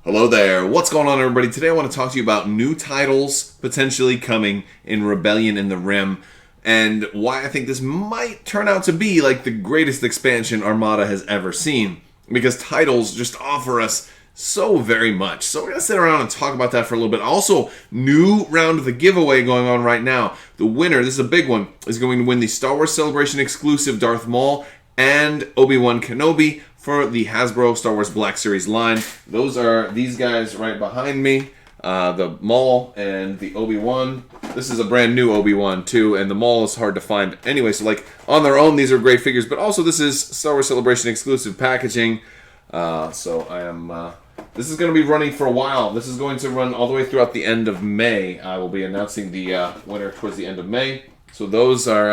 Hello there. What's going on, everybody? Today I want to talk to you about new titles potentially coming in Rebellion in the Rim and why I think this might turn out to be like the greatest expansion Armada has ever seen, because titles just offer us so very much. So we're going to sit around and talk about that for a little bit. Also, new round of the giveaway going on right now. The winner, this is a big one, is going to win the Star Wars Celebration exclusive Darth Maul and Obi-Wan Kenobi for the Hasbro Star Wars Black Series line. Those are these guys right behind me, the Maul and the Obi-Wan. This is a brand new Obi-Wan too, and the Maul is hard to find anyway, so like on their own these are great figures, but also this is Star Wars Celebration exclusive packaging. So I am this is going to be running for a while. This is going to run all the way throughout the end of May. I will be announcing the winner towards the end of May. So those are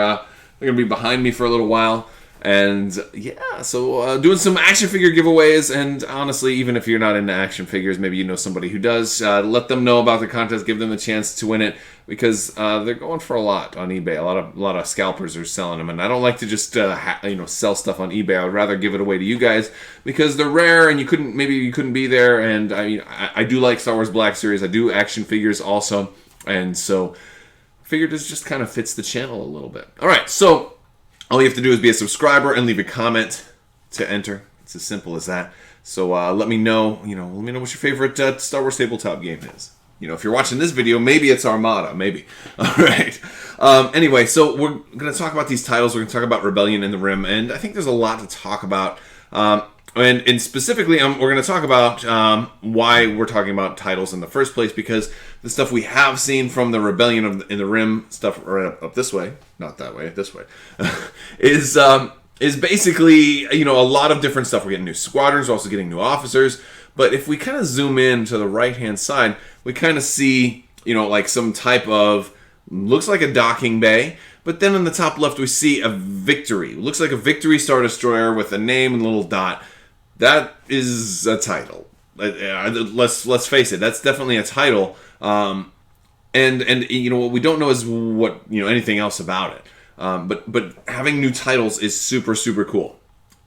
they're going to be behind me for a little while. And yeah, so doing some action figure giveaways, and honestly, even if you're not into action figures, maybe you know somebody who does, let them know about the contest, give them the chance to win it, because they're going for a lot on eBay. A lot of scalpers are selling them, and I don't like to just sell stuff on eBay. I would rather give it away to you guys because they're rare, and you couldn't be there. And I do like Star Wars Black Series. I do action figures also, and so I figured this just kind of fits the channel a little bit. All right, so all you have to do is be a subscriber and leave a comment to enter. It's as simple as that. So let me know. Let me know what your favorite Star Wars tabletop game is. If you're watching this video, maybe it's Armada. Maybe. All right. Anyway, so we're going to talk about these titles. We're going to talk about Rebellion in the Rim, and I think there's a lot to talk about. And specifically, we're going to talk about why we're talking about titles in the first place, because the stuff we have seen from the Rebellion in the Rim stuff right up this way, not that way, this way, is basically a lot of different stuff. We're getting new squadrons, we're also getting new officers. But if we kind of zoom in to the right hand side, we kind of see like some type of, looks like a docking bay. But then in the top left, we see a Victory. It looks like a Victory Star Destroyer with a name and a little dot. That is a title. Let's face it. That's definitely a title. And what we don't know is what anything else about it. But having new titles is super, super cool.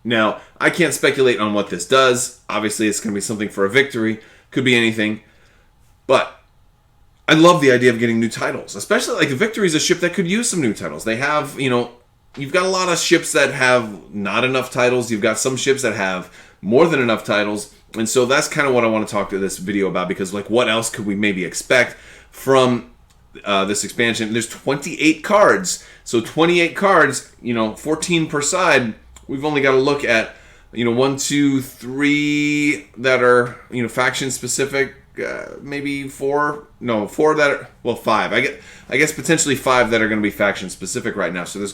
Now, I can't speculate on what this does. Obviously, it's going to be something for a Victory. Could be anything. But I love the idea of getting new titles, especially like the Victory is a ship that could use some new titles. They have, you've got a lot of ships that have not enough titles. You've got some ships that have more than enough titles. And so that's kind of what I want to talk to this video about, because like what else could we maybe expect from this expansion? There's 28 cards. So 28 cards, 14 per side. We've only got to look at, 1, 2, 3 that are, faction specific. Maybe 4 that are, well, 5. I guess potentially 5 that are going to be faction specific right now. So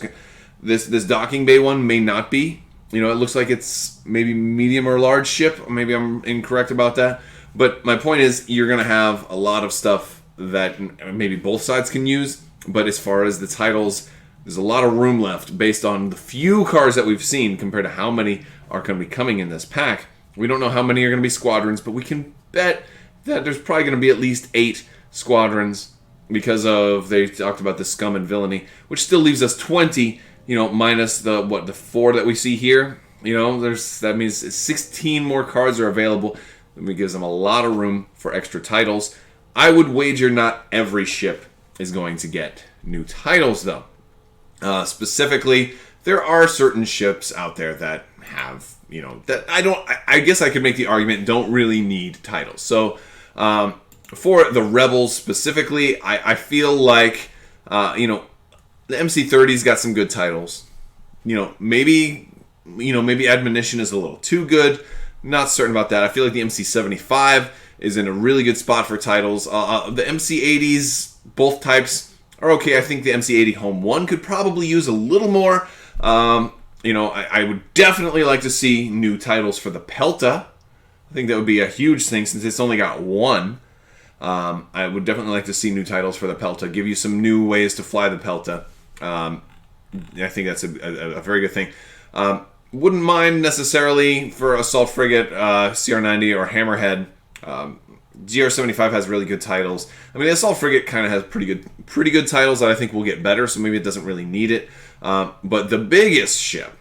this docking bay one may not be. It looks like it's maybe medium or large ship. Maybe I'm incorrect about that. But my point is, you're going to have a lot of stuff that maybe both sides can use. But as far as the titles, there's a lot of room left based on the few cards that we've seen compared to how many are going to be coming in this pack. We don't know how many are going to be squadrons, but we can bet that there's probably going to be at least 8 squadrons, because they talked about the scum and villainy, which still leaves us 20, minus the 4 that we see here. That means 16 more cards are available. That gives them a lot of room for extra titles. I would wager not every ship is going to get new titles, though. Specifically, there are certain ships out there that have, that I guess I could make the argument don't really need titles. So, for the Rebels specifically, I feel like, the MC-30's got some good titles. Maybe Admonition is a little too good. Not certain about that. I feel like the MC-75 is in a really good spot for titles. The MC-80s, both types, are okay. I think the MC-80 Home 1 could probably use a little more. I would definitely like to see new titles for the Pelta. I think that would be a huge thing since it's only got 1. I would definitely like to see new titles for the Pelta. Give you some new ways to fly the Pelta. I think that's a very good thing. Wouldn't mind necessarily for Assault Frigate, CR-90, or Hammerhead. GR-75 has really good titles. I mean, the Assault Frigate kind of has pretty good titles that I think will get better, so maybe it doesn't really need it. But the biggest ship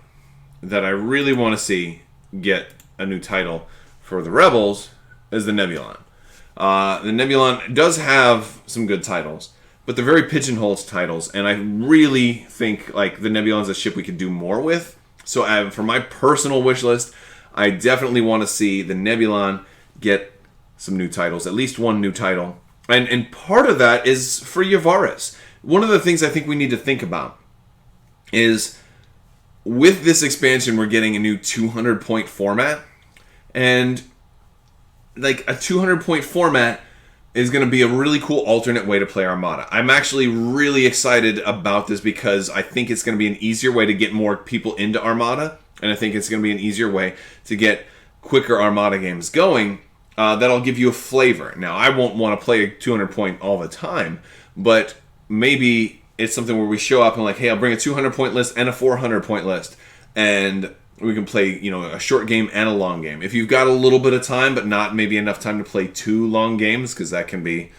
that I really want to see get a new title for the Rebels as the Nebulon. The Nebulon does have some good titles, but they're very pigeonholed titles, and I really think like the Nebulon's a ship we could do more with. So for my personal wish list, I definitely want to see the Nebulon get some new titles, at least one new title. And part of that is for Yavaris. One of the things I think we need to think about is with this expansion, we're getting a new 200-point format. And like a 200-point format is going to be a really cool alternate way to play Armada. I'm actually really excited about this because I think it's going to be an easier way to get more people into Armada. And I think it's going to be an easier way to get quicker Armada games going. That'll give you a flavor. Now, I won't want to play a 200-point all the time, but maybe it's something where we show up and like, hey, I'll bring a 200-point list and a 400-point list, and we can play, a short game and a long game. If you've got a little bit of time, but not maybe enough time to play 2 long games, because that can be,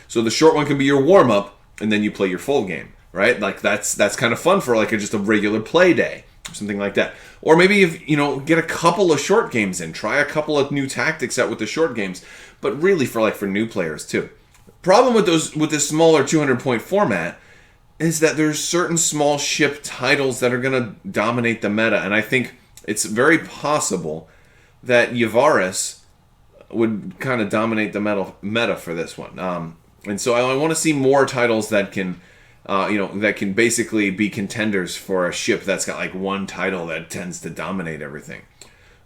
so the short one can be your warm-up, and then you play your full game, right? Like that's kind of fun for like just a regular play day. Something like that. Or maybe if, get a couple of short games in. Try a couple of new tactics out with the short games. But really for new players too. Problem with this smaller 200-point format is that there's certain small ship titles that are going to dominate the meta. And I think it's very possible that Yavaris would kind of dominate the meta for this one. And so I want to see more titles that can... that can basically be contenders for a ship that's got like one title that tends to dominate everything.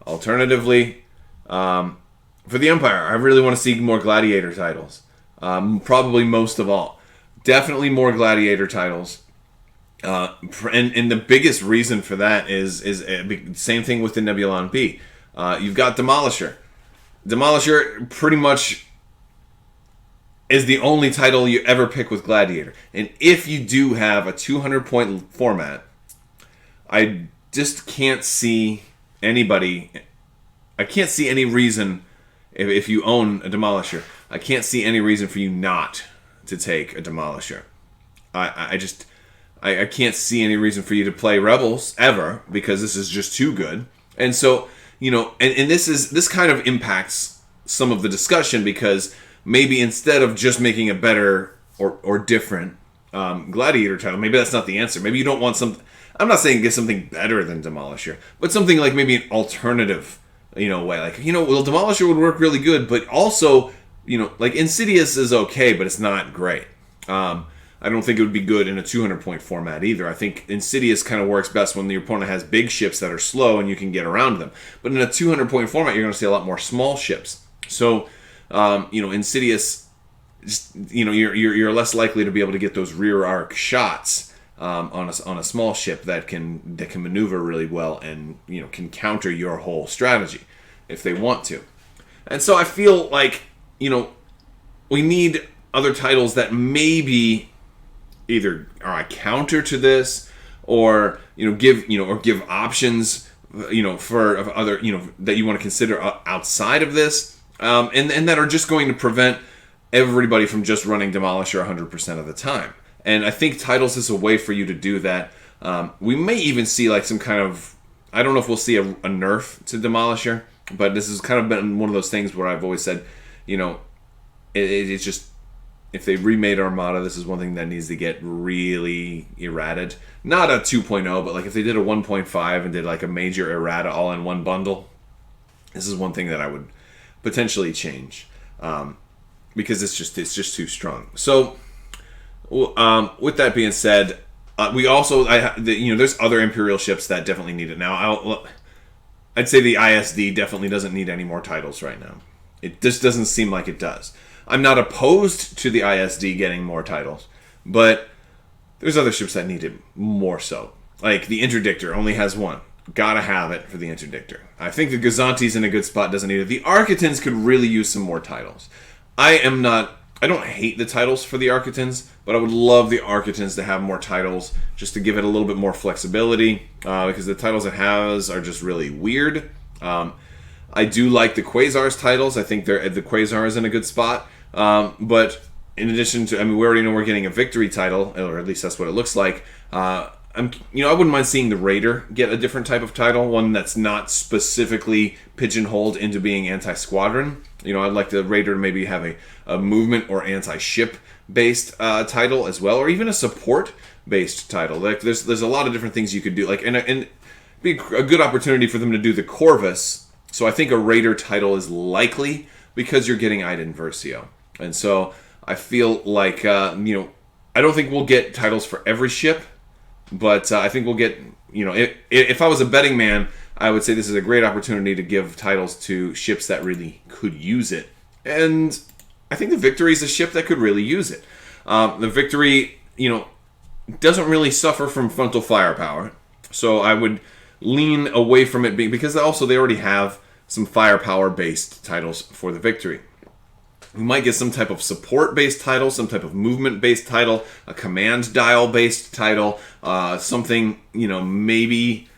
Alternatively, for the Empire, I really want to see more Gladiator titles. Probably most of all. Definitely more Gladiator titles. And the biggest reason for that is same thing with the Nebulon B. You've got Demolisher. Demolisher pretty much is the only title you ever pick with Gladiator. And if you do have a 200-point format, I just can't see anybody... I can't see any reason, if you own a Demolisher, I can't see any reason for you not to take a Demolisher. I can't see any reason for you to play Rebels, ever, because this is just too good. And so, and this kind of impacts some of the discussion, because... maybe instead of just making a better or different Gladiator title, maybe that's not the answer. Maybe you don't want something... I'm not saying get something better than Demolisher, but something like maybe an alternative, way. Like, Demolisher would work really good, but also, like Insidious is okay, but it's not great. I don't think it would be good in a 200-point format either. I think Insidious kind of works best when the opponent has big ships that are slow and you can get around them. But in a 200-point format, you're going to see a lot more small ships. So... Insidious, you're less likely to be able to get those rear arc shots on a small ship that can maneuver really well and can counter your whole strategy if they want to. And so I feel like we need other titles that maybe either are a counter to this or give options for other that you want to consider outside of this. And that are just going to prevent everybody from just running Demolisher 100% of the time. And I think titles is a way for you to do that. We may even see like some kind of... I don't know if we'll see a nerf to Demolisher, but this has kind of been one of those things where I've always said, it's just... if they remade Armada, this is one thing that needs to get really errated. Not a 2.0, but like if they did a 1.5 and did like a major errata all in one bundle, this is one thing that I would... potentially change, because it's just too strong. So, with that being said, we also there's other Imperial ships that definitely need it now. I'd say the ISD definitely doesn't need any more titles right now. It just doesn't seem like it does. I'm not opposed to the ISD getting more titles, but there's other ships that need it more so. Like the Interdictor only has one. Gotta have it for the Interdictor. I think the Gazanti's in a good spot, doesn't need it. The Architans could really use some more titles. I don't hate the titles for the Architans, but I would love the Architans to have more titles, just to give it a little bit more flexibility, because the titles it has are just really weird. I do like the Quasar's titles. I think the Quasar is in a good spot. But in addition to, we already know we're getting a Victory title, or at least that's what it looks like. I wouldn't mind seeing the Raider get a different type of title, one that's not specifically pigeonholed into being anti-squadron. I'd like the Raider to maybe have a movement or anti-ship based title as well, or even a support based title. Like there's a lot of different things you could do. Like and be a good opportunity for them to do the Corvus. So I think a Raider title is likely because you're getting Iden Versio, and so I feel like I don't think we'll get titles for every ship, but I think we'll get if I was a betting man, I would say this is a great opportunity to give titles to ships that really could use it. And I think the Victory is a ship that could really use it. The Victory, doesn't really suffer from frontal firepower. So I would lean away from it being, because also they already have some firepower-based titles for the Victory. We might get some type of support-based title, some type of movement-based title, a command dial-based title, something, maybe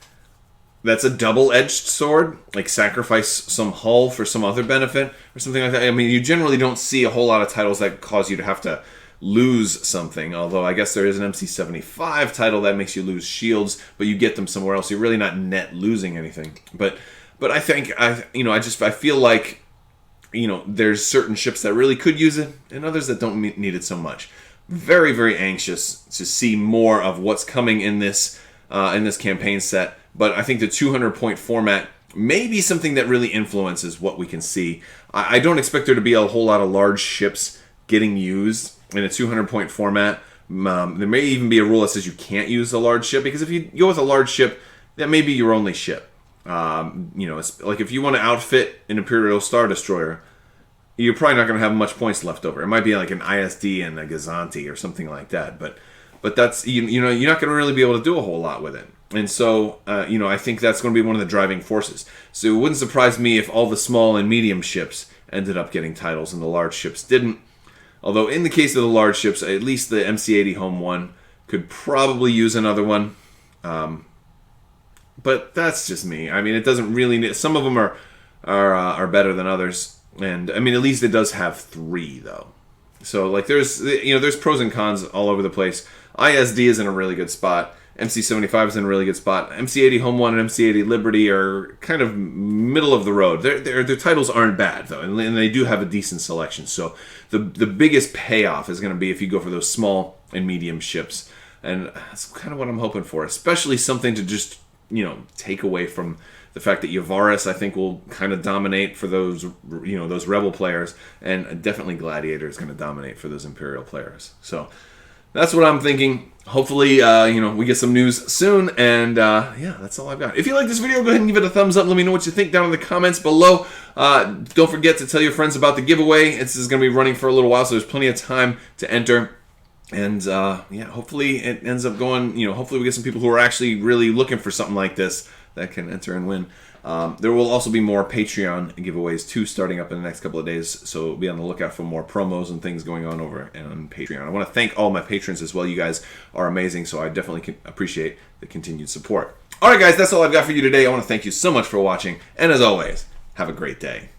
that's a double-edged sword, like sacrifice some hull for some other benefit or something like that. I mean, you generally don't see a whole lot of titles that cause you to have to lose something, although I guess there is an MC75 title that makes you lose shields, but you get them somewhere else. You're really not net losing anything. But I think, I feel like, there's certain ships that really could use it and others that don't need it so much. Very, very anxious to see more of what's coming in this campaign set. But I think the 200-point format may be something that really influences what we can see. I don't expect there to be a whole lot of large ships getting used in a 200-point format. There may even be a rule that says you can't use a large ship, because if you go with a large ship, that may be your only ship. It's like if you want to outfit an Imperial Star Destroyer, you're probably not going to have much points left over. It might be like an ISD and a Gazanti or something like that. But that's, you're not going to really be able to do a whole lot with it. And so, I think that's going to be one of the driving forces. So it wouldn't surprise me if all the small and medium ships ended up getting titles and the large ships didn't. Although in the case of the large ships, at least the MC80 Home 1 could probably use another one. But that's just me. I mean, it doesn't really need... Some of them are better than others. And, I mean, at least it does have 3, though. So, like, there's pros and cons all over the place. ISD is in a really good spot. MC75 is in a really good spot. MC80 Home 1 and MC80 Liberty are kind of middle of the road. Their titles aren't bad, though, and they do have a decent selection. So the biggest payoff is going to be if you go for those small and medium ships. And that's kind of what I'm hoping for, especially something to just, take away from the fact that Yavaris, I think, will kind of dominate for those, those Rebel players, and definitely Gladiator is going to dominate for those Imperial players. So that's what I'm thinking. Hopefully, we get some news soon, and that's all I've got. If you like this video, go ahead and give it a thumbs up. Let me know what you think down in the comments below. Don't forget to tell your friends about the giveaway. This is going to be running for a little while, so there's plenty of time to enter. And, hopefully it ends up going, hopefully we get some people who are actually really looking for something like this that can enter and win. There will also be more Patreon giveaways, too, starting up in the next couple of days, so be on the lookout for more promos and things going on over on Patreon. I want to thank all my patrons as well. You guys are amazing, so I definitely can appreciate the continued support. All right, guys, that's all I've got for you today. I want to thank you so much for watching, and as always, have a great day.